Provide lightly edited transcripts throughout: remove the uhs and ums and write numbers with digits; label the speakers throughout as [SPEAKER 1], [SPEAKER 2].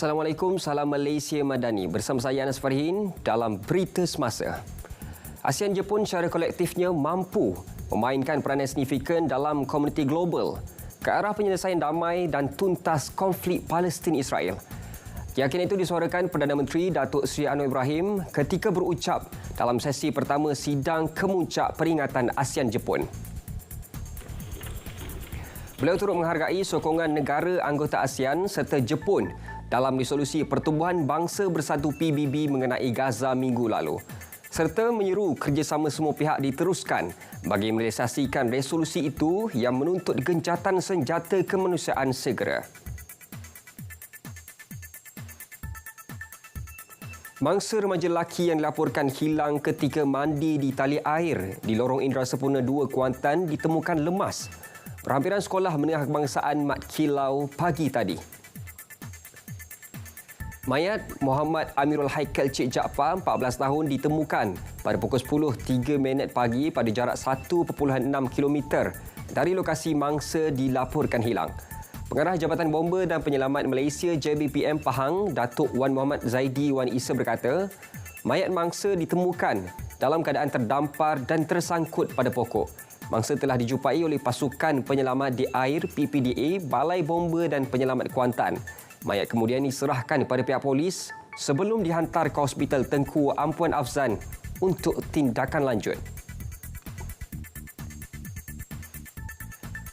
[SPEAKER 1] Assalamualaikum, salam Malaysia Madani. Bersama saya Anas Farhin dalam Berita Semasa. ASEAN Jepun secara kolektifnya mampu memainkan peranan signifikan dalam komuniti global ke arah penyelesaian damai dan tuntas konflik Palestin-Israel. Keyakinan itu disuarakan Perdana Menteri Datuk Seri Anwar Ibrahim ketika berucap dalam sesi pertama sidang kemuncak peringatan ASEAN Jepun. Beliau turut menghargai sokongan negara anggota ASEAN serta Jepun dalam resolusi Pertubuhan Bangsa Bersatu PBB mengenai Gaza minggu lalu, serta menyeru kerjasama semua pihak diteruskan bagi merealisasikan resolusi itu yang menuntut gencatan senjata kemanusiaan segera. Mangsa remaja lelaki yang dilaporkan hilang ketika mandi di tali air di Lorong Indra Sempurna 2 Kuantan ditemukan lemas berhampiran sekolah menengah kebangsaan Mat Kilau pagi tadi. Mayat Muhammad Amirul Haikal Cik Jaafar, 14 tahun, ditemukan pada pukul 10.03 pagi pada jarak 1.6 km dari lokasi mangsa dilaporkan hilang. Pengarah Jabatan Bomba dan Penyelamat Malaysia JBPM Pahang, Datuk Wan Muhammad Zaidi Wan Isa berkata, mayat mangsa ditemukan dalam keadaan terdampar dan tersangkut pada pokok. Mangsa telah dijumpai oleh pasukan penyelamat di air PPDA, Balai Bomba dan Penyelamat Kuantan. Mayat kemudian diserahkan kepada pihak polis sebelum dihantar ke Hospital Tengku Ampuan Afzan untuk tindakan lanjut.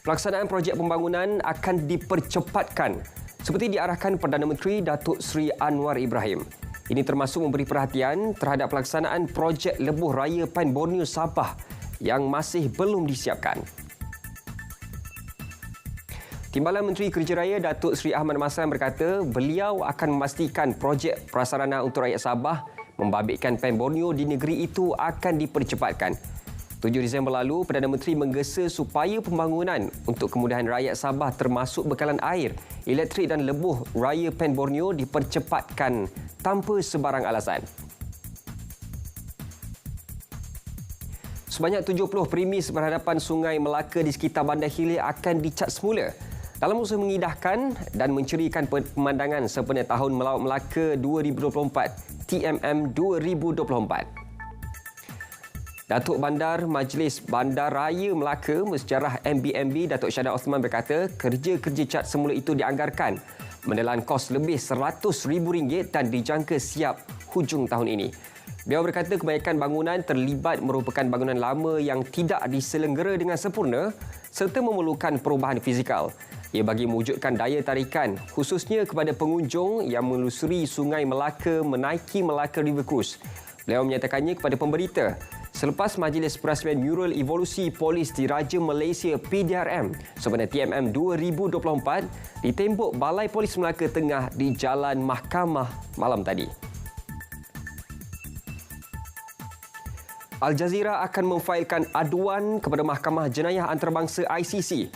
[SPEAKER 1] Pelaksanaan projek pembangunan akan dipercepatkan seperti diarahkan Perdana Menteri Datuk Seri Anwar Ibrahim. Ini termasuk memberi perhatian terhadap pelaksanaan projek Lebuh Raya Pan Borneo Sabah yang masih belum disiapkan. Timbalan Menteri Kerja Raya Datuk Seri Ahmad Maslan berkata beliau akan memastikan projek prasarana untuk rakyat Sabah membabitkan Pan Borneo di negeri itu akan dipercepatkan. 7 Disember lalu, Perdana Menteri menggesa supaya pembangunan untuk kemudahan rakyat Sabah termasuk bekalan air, elektrik dan lebuh raya Pan Borneo dipercepatkan tanpa sebarang alasan. Sebanyak 70 premis berhadapan Sungai Melaka di sekitar Bandar Hilir akan dicat semula dalam usaha mengindahkan dan mencerikan pemandangan sempena Tahun Melawat Melaka 2024 TMM 2024. Datuk Bandar Majlis Bandar Raya Melaka Bersejarah MBMB Datuk Syahdan Osman berkata kerja-kerja cat semula itu dianggarkan menelan kos lebih RM100,000 dan dijangka siap hujung tahun ini. Beliau berkata kebanyakan bangunan terlibat merupakan bangunan lama yang tidak diselenggara dengan sempurna serta memerlukan perubahan fizikal. Ia bagi mewujudkan daya tarikan khususnya kepada pengunjung yang menelusuri Sungai Melaka menaiki Melaka River Cruise. Beliau menyatakannya kepada pemberita selepas Majlis Perasmian Mural Evolusi Polis Diraja Malaysia PDRM sempena TMM 2024 di tembok Balai Polis Melaka Tengah di Jalan Mahkamah malam tadi. Al Jazeera akan memfailkan aduan kepada Mahkamah Jenayah Antarabangsa ICC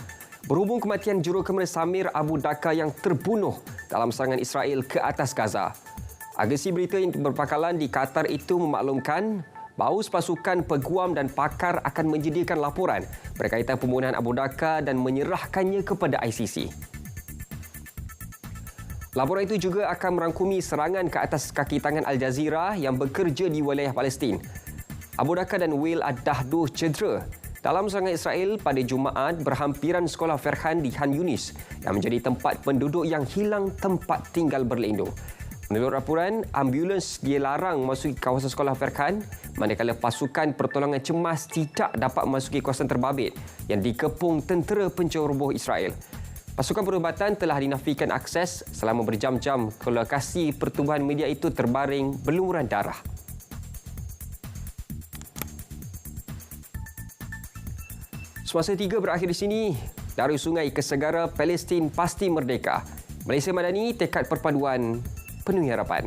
[SPEAKER 1] berhubung kematian jurukemara Samir Abu Daka yang terbunuh dalam serangan Israel ke atas Gaza. Agensi berita yang berpangkalan di Qatar itu memaklumkan bahawa pasukan peguam dan pakar akan menyediakan laporan berkaitan pembunuhan Abu Daka dan menyerahkannya kepada ICC. Laporan itu juga akan merangkumi serangan ke atas kaki tangan Al Jazeera yang bekerja di wilayah Palestin. Abu Daka dan Wael Ad-Dahduh cedera dalam serangan Israel pada Jumaat berhampiran sekolah Ferhan di Han Yunis yang menjadi tempat penduduk yang hilang tempat tinggal berlindung. Menurut laporan, ambulans dilarang memasuki kawasan sekolah Ferhan manakala pasukan pertolongan cemas tidak dapat memasuki kawasan terbabit yang dikepung tentera penceroboh Israel. Pasukan perubatan telah dinafikan akses selama berjam-jam ke lokasi pertubuhan media itu terbaring berlumuran darah. Semasa 3 berakhir di sini, dari sungai ke segara, Palestin pasti merdeka. Malaysia Madani, tekad perpaduan, penuhi harapan.